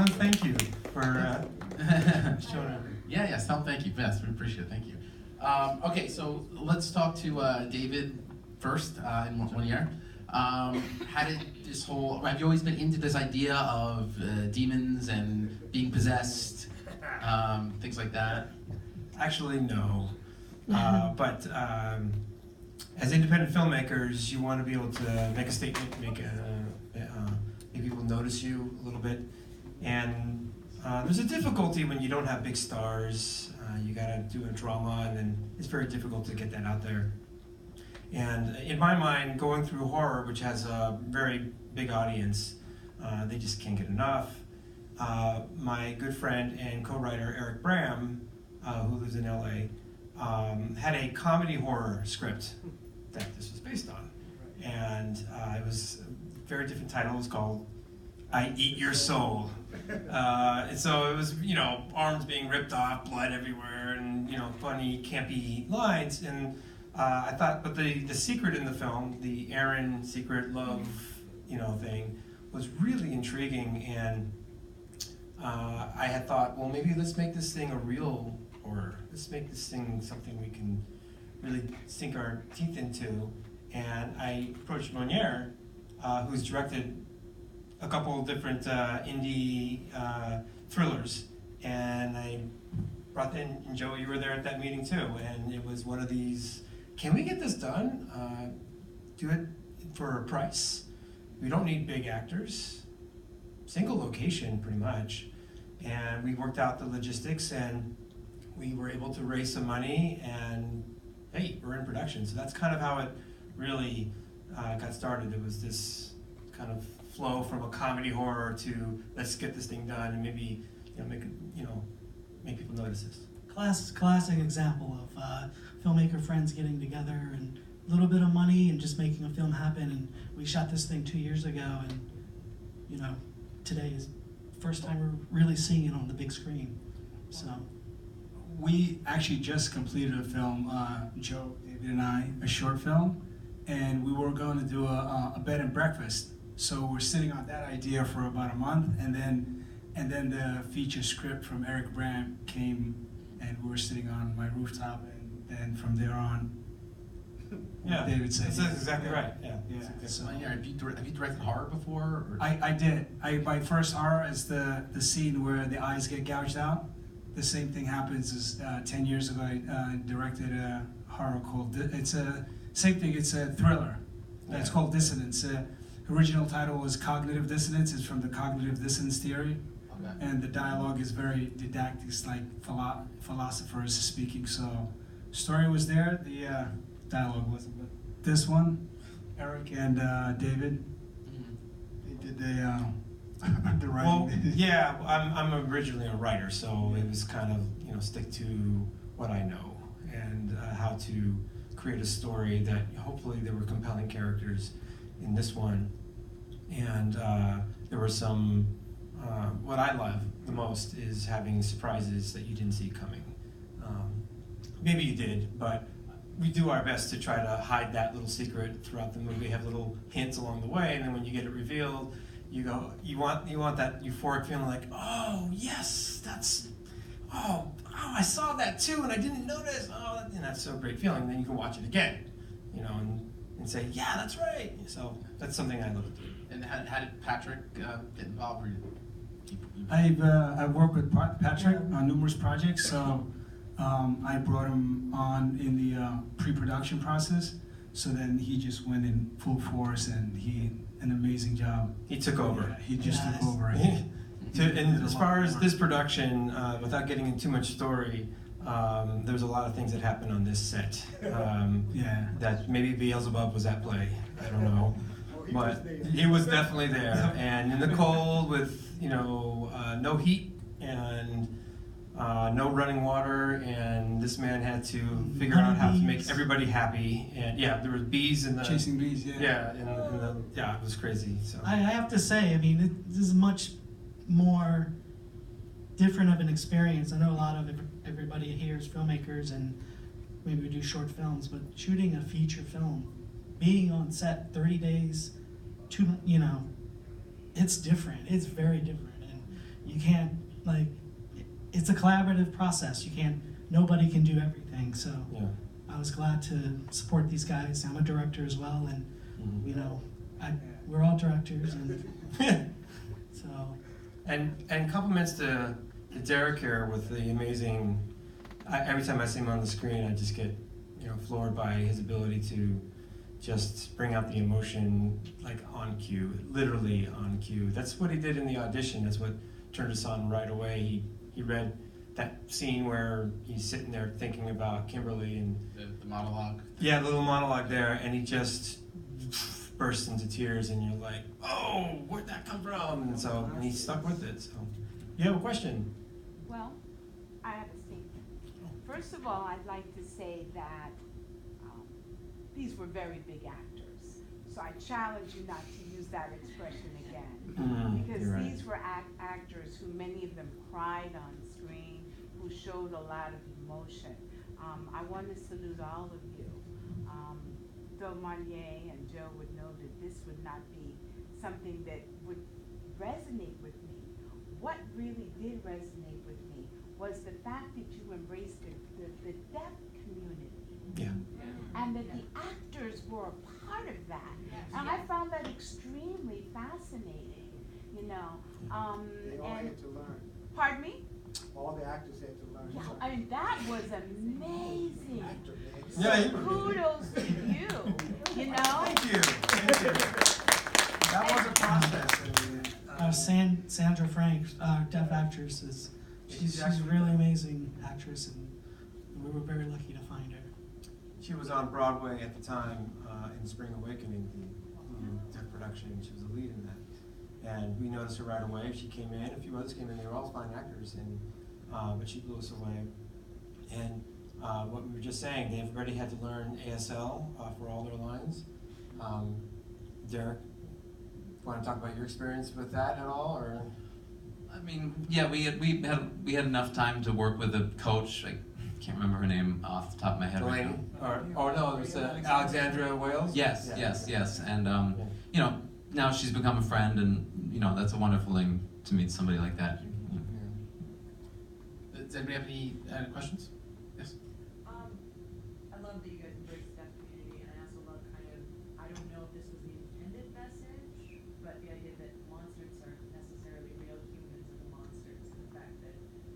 gentlemen, thank you for showing up. Yeah, thank you. Yes, we appreciate it. Thank you. Okay, so let's talk to David first in one year. How did this whole, have you always been into this idea of demons and being possessed, things like that? Actually, no. But as independent filmmakers, you want to be able to make a statement, make people notice you a little bit. And there's a difficulty when you don't have big stars. You got to do a drama, and then it's very difficult to get that out there. And in my mind, going through horror, which has a very big audience, they just can't get enough. My good friend and co-writer Eric Bram, who lives in LA, had a comedy horror script that this was based on. And it was a very different title. It was called I Eat Your Soul. And so it was, arms being ripped off, blood everywhere, and, funny, campy lines. And I thought, but the secret in the film, the Aaron secret love, thing, was really intriguing. And I had thought, well, maybe let's make this thing a real horror. Let's make this thing something we can really sink our teeth into. And I approached Monier, who's directed a couple of different indie thrillers, and I brought in, and Joe, you were there at that meeting too, and it was one of these, can we get this done? Do it for a price. We don't need big actors, single location pretty much, and we worked out the logistics, and we were able to raise some money, and hey, we're in production. So that's kind of how it really got started. It was this kind of flow from a comedy horror to let's get this thing done and maybe make people notice this. Classic example of filmmaker friends getting together and a little bit of money and just making a film happen. And we shot this thing 2 years ago, and today is the first time we're really seeing it on the big screen. So we actually just completed a film, Joe, David, and I, a short film, and we were going to do a bed and breakfast. So we're sitting on that idea for about a month, and then the feature script from Eric Bram came, and we were sitting on my rooftop, and then from there on, yeah, David said, that's exactly right. Yeah. So, Have you directed horror before? Or? I did. My first horror is the scene where the eyes get gouged out. The same thing happens as 10 years ago. I directed a horror called. It's a same thing. It's a thriller. Yeah. It's called Dissonance. Original title was Cognitive Dissonance. It's from the cognitive dissonance theory. Okay. And the dialogue is very didactic. It's like philosophers speaking. So story was there. The dialogue wasn't. But this one, Eric and David, they did the writing. Well, yeah, I'm originally a writer, so it was kind of stick to what I know and how to create a story that hopefully there were compelling characters in this one, and there were some. What I love the most is having surprises that you didn't see coming. Maybe you did, but we do our best to try to hide that little secret throughout the movie. Have little hints along the way, and then when you get it revealed, you want that euphoric feeling like, oh yes, that's, oh I saw that too, and I didn't notice. Oh, and that's so great feeling. Then you can watch it again, and say, yeah, that's right. So that's something I love to do. And how did Patrick get involved? I've worked with Patrick on numerous projects, so I brought him on in the pre-production process. So then he just went in full force, and an amazing job. He took over. Yeah, he just took over. And as far as this production, without getting into too much story, there's a lot of things that happened on this set. That maybe Beelzebub was at play. I don't know. But he was definitely there. And in the cold with, no heat and no running water, and this man had to figure out how to make everybody happy. And yeah, there were bees in the... Chasing bees, yeah. Yeah, it was crazy. So I have to say, this is much more different of an experience. I know a lot of everybody here is filmmakers, and maybe we do short films, but shooting a feature film, being on set 30 days, it's different. It's very different. And you can't, like, it's a collaborative process. Nobody can do everything. So Yeah. I was glad to support these guys. I'm a director as well, and Mhm. you know, we're all directors, and so And compliments to Derek here with the amazing. Every time I see him on the screen, I just get floored by his ability to just bring out the emotion like on cue, literally on cue. That's what he did in the audition. That's what turned us on right away. He read that scene where he's sitting there thinking about Kimberly and The monologue. yeah, the little monologue there, and he just bursts into tears, and you're like, oh, where'd that come from? And he stuck with it. So, you have a question? Well, I have a statement. First of all, I'd like to say that these were very big actors. So I challenge you not to use that expression again. Because you're right. these were actors who many of them cried on screen, who showed a lot of emotion. I want to salute all of you. Phil Monnier and Joe would know that this would not be something that would resonate with me. What really did resonate with me was the fact that you embraced the deaf community. Yeah. And that the actors were a part of that. And I found that extremely fascinating, They all had to learn. Pardon me? All the actors had to learn. Yeah, I mean, that was amazing. Yeah, Kudos to you, Thank you. That was a process. Sandra Frank, deaf actress, she's a really amazing actress, and we were very lucky to find her. She was on Broadway at the time in Spring Awakening, the deaf production. She was the lead in that. And we noticed her right away. She came in, a few others came in, they were all fine actors, and but she blew us away. And what we were just saying, they've already had to learn ASL for all their lines. Derek, want to talk about your experience with that at all, or? I mean, yeah, we had enough time to work with a coach. I can't remember her name off the top of my head right Delaney? now. Or no, it was Alexandra Wales? Yes, Yeah. yes. And now she's become a friend, and that's a wonderful thing to meet somebody like that. Does anybody have any questions? Yes. I love that you guys embrace the deaf community, and I also love I don't know if this was the intended message, but the idea that monsters aren't necessarily real humans are the monsters, and the fact that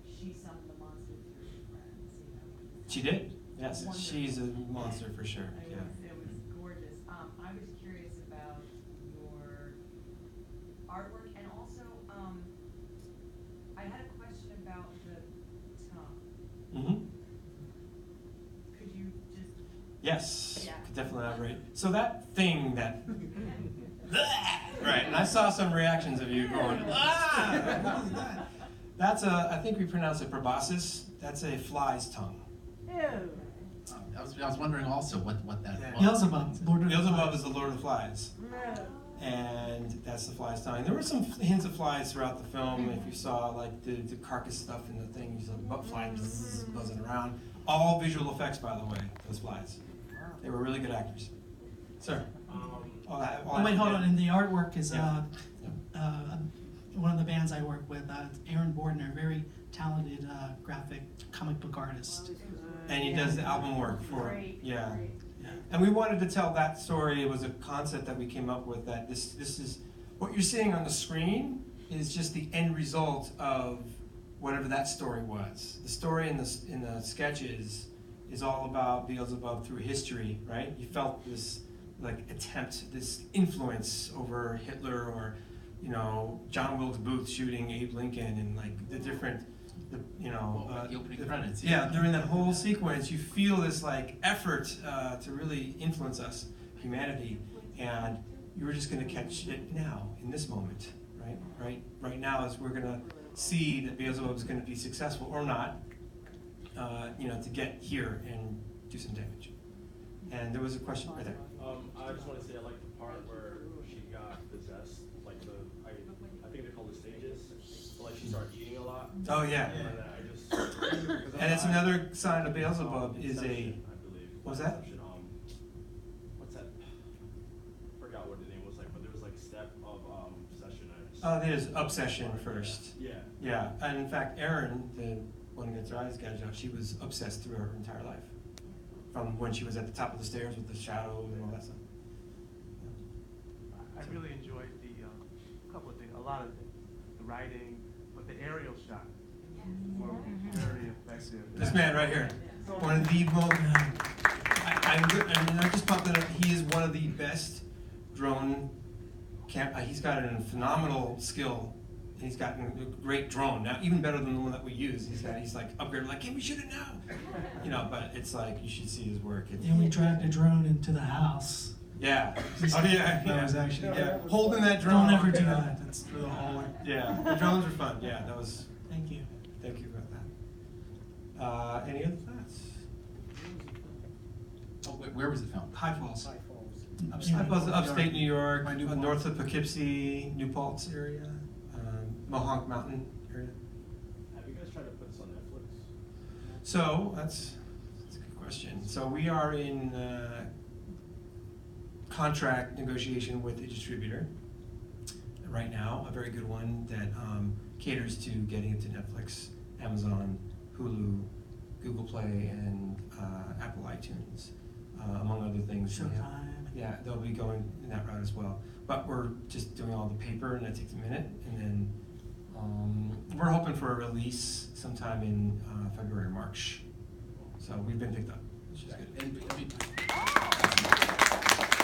she summoned the monster through her friends, She did, yes. Wonderful. She's a monster for sure, yeah. It was gorgeous. I was curious about your artwork, and also, I had a question about the tongue. Mm-hmm. Could you just Yes, Yeah. could definitely elaborate. So that thing that, right, and I saw some reactions of you going, ah! That's I think we pronounce it proboscis. That's a fly's tongue. Ew. I was wondering also what that Yeah. was. Beelzebub, Lord of the Beelzebub Flies. is the Lord of the Flies. Ew. And that's the fly's tongue. There were some hints of flies throughout the film. If you saw like the carcass stuff in the thing, you saw the butt fly buzzing around. All visual effects, by the way, those flies. They were really good actors. Sir? Oh wait, hold on. And the artwork is Yeah. one of the bands I work with, Aaron Bordner, very talented graphic comic book artist. And he does the album work for, Great, yeah. great. And we wanted to tell that story. It was a concept that we came up with, that this is, what you're seeing on the screen is just the end result of whatever that story was. The story in the sketches is all about Beelzebub through history, right? You felt this attempt, this influence over Hitler, or John Wilkes Booth shooting Abe Lincoln, and the different, The opening credits. yeah, during that whole sequence, you feel this effort to really influence us, humanity, and you were just going to catch it now, in this moment, right now, as we're going to see that Beelzebub is going to be successful or not, to get here and do some damage. And there was a question right there. I just want to say I like the part where she got possessed, I think they call it stages, but she started eating a lot. Oh yeah. And it's another sign of Beelzebub is Inception, a. I believe. What was that? Inception, what's that? Forgot what the name was but there was step of possession. Oh, there's obsession first. Yeah. Yeah, and in fact, Erin, the one who gets her eyes gouged out, she was obsessed through her entire life. From when she was at the top of the stairs with the shadow and all that stuff. I really enjoyed the couple of things, a lot of the writing, but the aerial shot were very effective. This man right here, one of the most, I just popped it up, he is one of the best drone he's got a phenomenal skill, and he's got a great drone, now even better than the one that we use. He's like upgraded, like, can we shoot it now? You know, but it's like, you should see his work. And we dragged a drone into the house. Yeah. Oh yeah, That was actually, yeah. Holding that drone. Don't ever do that. That's Through the hallway. Yeah, the drones are fun. Yeah, that was, Thank you. thank you about that. Any other thoughts? Oh, where was it filmed? High Falls. High Falls. Upstate New York, By New Paltz. north of Poughkeepsie, New Paltz area, Mohonk Mountain area. Have you guys tried to put this on Netflix? So that's a good question. So we are in contract negotiation with a distributor right now, a very good one that caters to getting it to Netflix, Amazon, Hulu, Google Play, and Apple iTunes, among other things. Showtime. Yeah, they'll be going in that route as well. But we're just doing all the paper, and that takes a minute, and then we're hoping for a release sometime in February or March. So we've been picked up, which is good.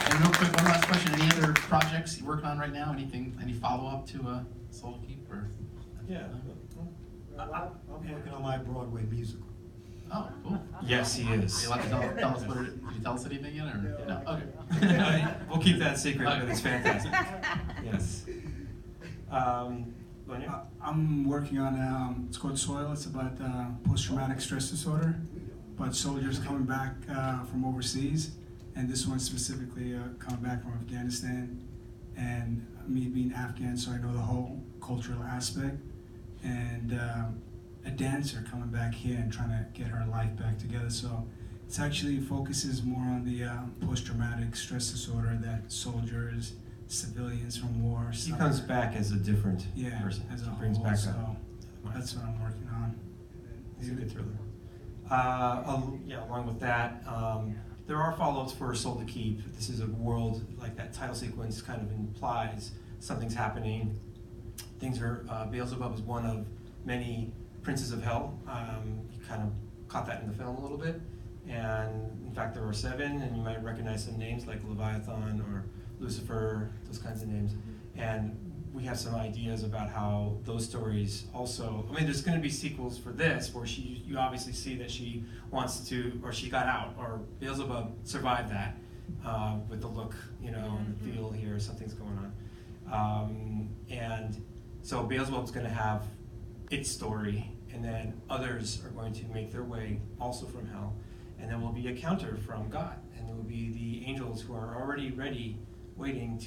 And real quick, one last question. Any other projects you're working on right now? Anything, any follow-up to Soul Keep or? Yeah. I'm working on my Broadway musical. Oh, cool. Yes, he Are is. you allowed to tell us what it, did you tell us anything yet or? No. No, okay. We'll keep that secret, but it's fantastic. Yes. Vanya? I'm working on, it's called Soil. It's about post-traumatic stress disorder, but soldiers coming back from overseas, and this one specifically coming back from Afghanistan, and me being Afghan, so I know the whole cultural aspect, and a dancer coming back here and trying to get her life back together. So it actually focuses more on the post-traumatic stress disorder that soldiers, civilians from war. He comes back as a different Yeah, person. as a He brings whole, back so up. that's what I'm working on. It's a good thriller. Yeah, along with that, there are follow-ups for Soul to Keep. This is a world, like that title sequence kind of implies something's happening. Things are, Beelzebub is one of many princes of hell. You kind of caught that in the film a little bit. And in fact, there are 7, and you might recognize some names like Leviathan or Lucifer, those kinds of names. And we have some ideas about how those stories also, I mean, there's gonna be sequels for this where you obviously see that she wants to, or she got out, or Beelzebub survived that with the look, you know, and the feel here, something's going on. And so Beelzebub's gonna have its story, and then others are going to make their way also from hell. And then will be a counter from God, and there will be the angels who are already ready, waiting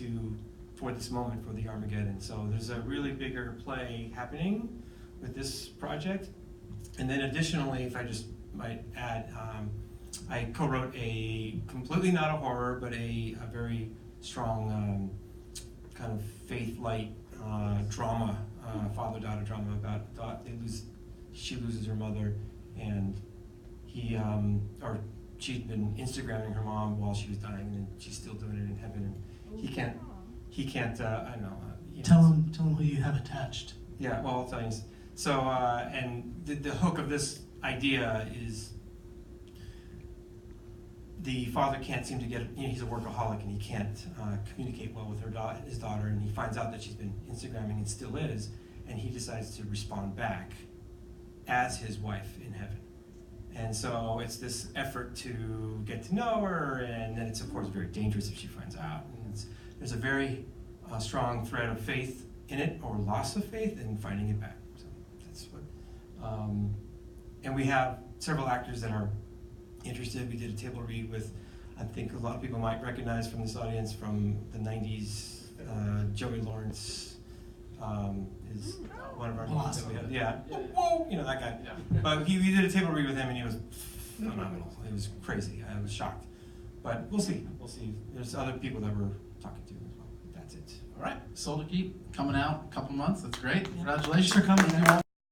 for this moment, for the Armageddon. So there's a really bigger play happening with this project. And then additionally, if I just might add, I co-wrote a completely not a horror, but a very strong kind of faith-light drama, father-daughter drama about she loses her mother, and she'd been Instagramming her mom while she was dying, and she's still doing it in heaven. And he can't. I don't know. Tell him who you have attached. Yeah, well, I'll tell you. So, and the hook of this idea is the father can't seem to get, he's a workaholic and he can't communicate well with his daughter, and he finds out that she's been Instagramming and still is, and he decides to respond back as his wife in heaven. And so it's this effort to get to know her, and then it's of course very dangerous if she finds out. And there's a very strong thread of faith in it, or loss of faith, and finding it back. So that's what. And we have several actors that are interested. We did a table read with, I think a lot of people might recognize from this audience from the 90s, Joey Lawrence is one of our names that we had. Yeah, whoa, that guy. Yeah. But we did a table read with him, and he was phenomenal. It was crazy. I was shocked. But we'll see. We'll see. There's other people that we're talking to as well. That's it. All right, Soul to Keep coming out a couple months. That's great. Yeah. Congratulations. Thanks for coming. Thank you all.